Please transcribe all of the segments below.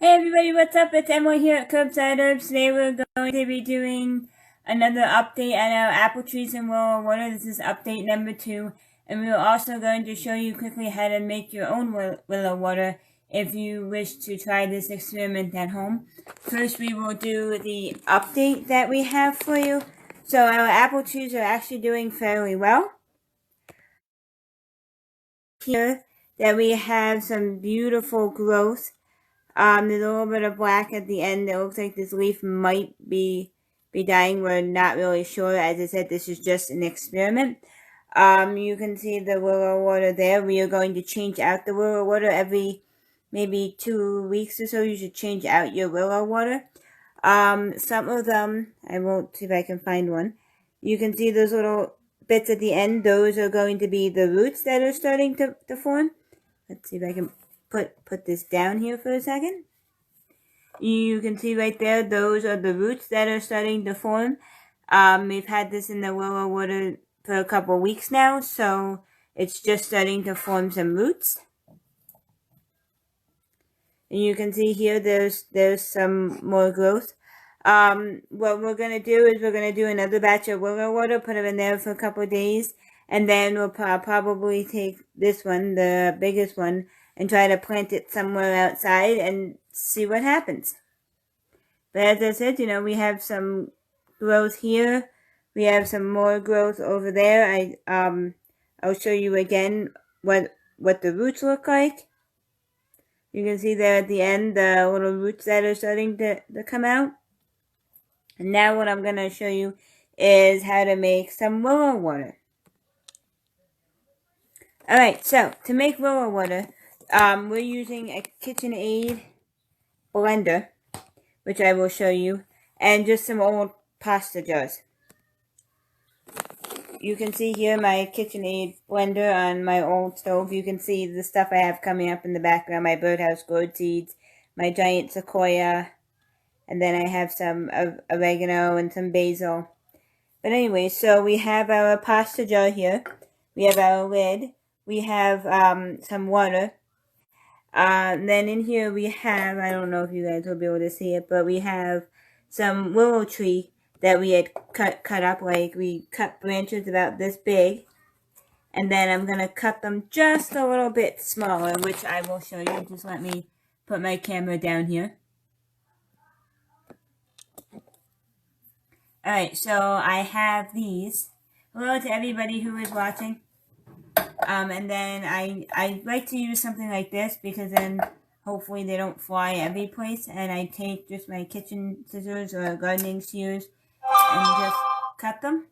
Hey everybody, what's up? It's Emily here at Curbside Herbs. Today we're going to be doing another update on our apple trees and willow water. This is update number 2. And we're also going to show you quickly how to make your own willow water if you wish to try this experiment at home. First we will do the update that we have for you. So our apple trees are actually doing fairly well. Here that we have some beautiful growth. There's a little bit of black at the end. It looks like this leaf might be dying. We're not really sure. As I said, this is just an experiment. You can see the willow water there. We are going to change out the willow water every maybe 2 weeks or so. You should change out your willow water. Some of them, I won't see if I can find one. You can see those little bits at the end. Those are going to be the roots that are starting to form. Let's see if I can put this down here for a second. You can see right there, those are the roots that are starting to form. We've had this in the willow water for a couple weeks now, so it's just starting to form some roots. And you can see here, there's some more growth. What we're going to do is we're going to do another batch of willow water, put it in there for a couple of days, and then we'll probably take this one, the biggest one, and try to plant it somewhere outside and see what happens. But as I said, we have some growth here. We have some more growth over there. I'll show you again what the roots look like. You can see there at the end the little roots that are starting to come out. And now what I'm going to show you is how to make some willow water. Alright, so to make willow water, we're using a KitchenAid blender, which I will show you, and just some old pasta jars. You can see here my KitchenAid blender on my old stove. You can see the stuff I have coming up in the background, my birdhouse gourd seeds, my giant sequoia, and then I have some oregano and some basil. But anyway, so we have our pasta jar here. We have our lid. We have some water. Then in here we have, I don't know if you guys will be able to see it, but we have some willow tree that we had cut up. Like, we cut branches about this big. And then I'm going to cut them just a little bit smaller, which I will show you. Just let me put my camera down here. Alright, so I have these. Hello to everybody who is watching. And then I like to use something like this because then hopefully they don't fly every place. And I take just my kitchen scissors or gardening shears and just cut them.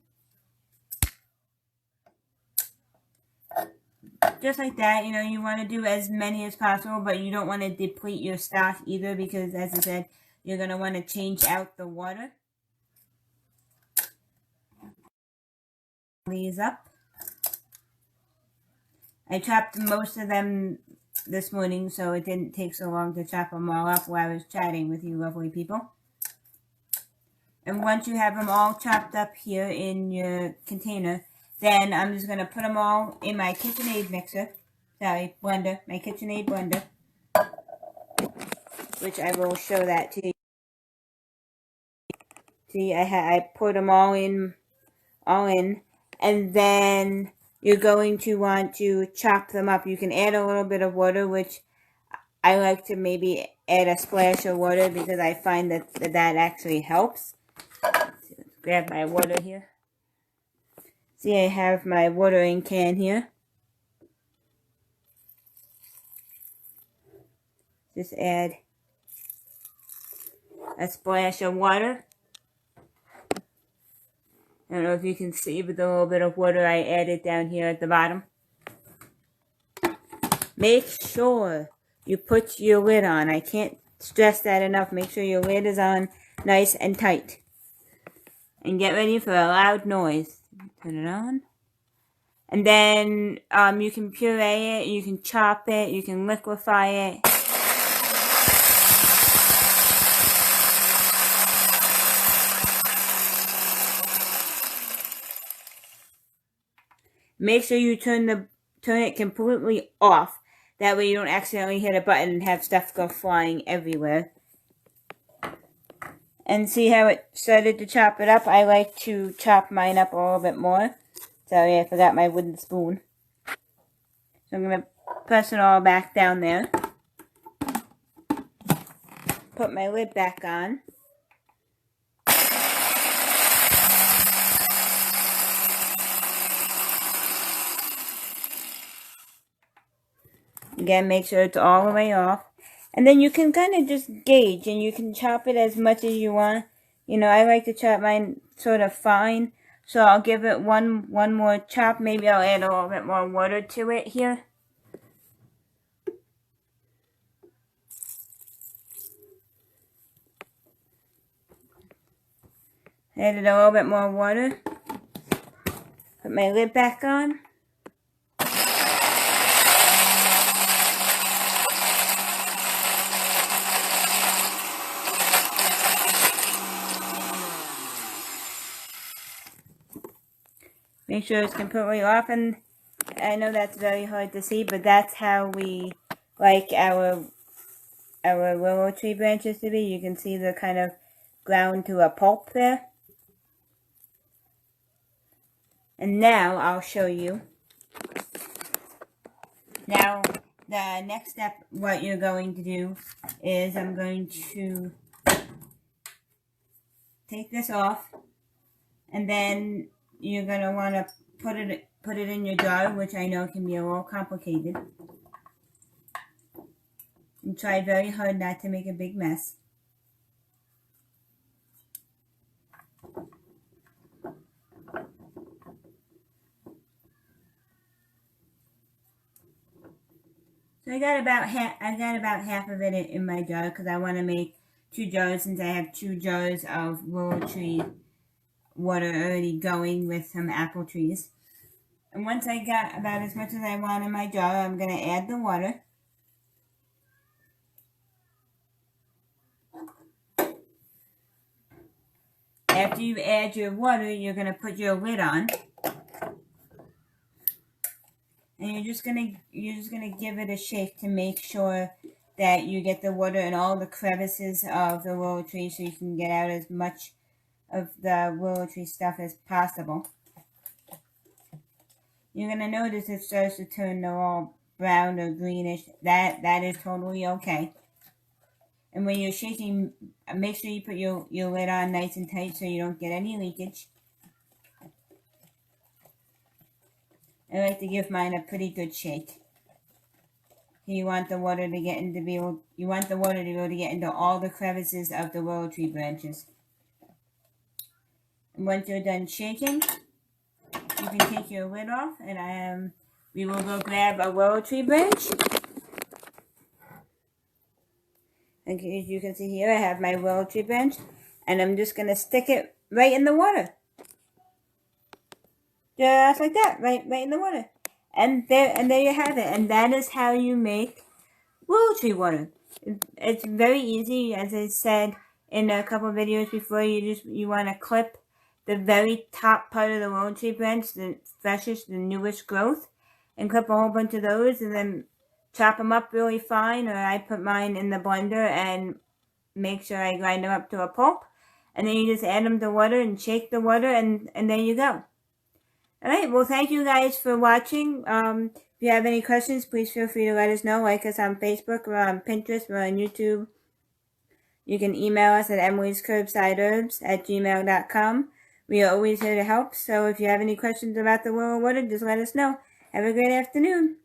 Just like that. You want to do as many as possible, but you don't want to deplete your stock either because, as I said, you're going to want to change out the water. These up. I chopped most of them this morning, so it didn't take so long to chop them all up while I was chatting with you lovely people. And once you have them all chopped up here in your container, then I'm just going to put them all in my KitchenAid blender, my KitchenAid blender, which I will show that to you. See, I put them all in, and then you're going to want to chop them up. You can add a little bit of water, which I like to maybe add a splash of water because I find that actually helps. Let's grab my water here. See, I have my watering can here. Just add a splash of water. I don't know if you can see, but the little bit of water I added down here at the bottom. Make sure you put your lid on. I can't stress that enough. Make sure your lid is on nice and tight. And get ready for a loud noise. Turn it on. And then you can puree it, you can chop it, you can liquefy it. Make sure you turn it completely off. That way you don't accidentally hit a button and have stuff go flying everywhere. And see how it started to chop it up? I like to chop mine up a little bit more. Sorry, I forgot my wooden spoon. So I'm going to press it all back down there. Put my lid back on. Again, make sure it's all the way off. And then you can kind of just gauge, and you can chop it as much as you want. You know, I like to chop mine sort of fine. So I'll give it one more chop. Maybe I'll add a little bit more water to it here. Added a little bit more water. Put my lid back on. Make sure it's completely off, and I know that's very hard to see, but that's how we like our willow tree branches to be. You can see they're kind of ground to a pulp there. And now I'll show you. Now, the next step, what you're going to do is I'm going to take this off, and then you're going to want to put it in your jar, which I know can be a little complicated. And try very hard not to make a big mess. So I got about half of it in my jar because I want to make 2 jars, since I have 2 jars of willow tree water already going with some apple trees. And once I got about as much as I want in my jar, I'm going to add the water. After you add your water, you're going to put your lid on. And you're just gonna give it a shake to make sure that you get the water in all the crevices of the willow tree, so you can get out as much of the willow tree stuff as possible. You're gonna notice it starts to turn all brown or greenish. That is totally okay. And when you're shaking, make sure you put your lid on nice and tight so you don't get any leakage. I like to give mine a pretty good shake. You want the water to get into get into all the crevices of the willow tree branches. And once you're done shaking, you can take your lid off, and we will go grab a willow tree branch. And as you can see here, I have my willow tree branch, and I'm just going to stick it right in the water. Just like that, right in the water. And there you have it. And that is how you make willow tree water. It's very easy. As I said in a couple of videos before, you want to clip the very top part of the willow tree branch, the freshest, the newest growth, and clip a whole bunch of those, and then chop them up really fine. Or I put mine in the blender and make sure I grind them up to a pulp. And then you just add them to water and shake the water, and there you go. Alright, well, thank you guys for watching. If you have any questions, please feel free to let us know. Like us on Facebook, we're on Pinterest, we're on YouTube. You can email us at emily'scurbsideherbs@gmail.com. We are always here to help, so if you have any questions about the willow water, just let us know. Have a great afternoon.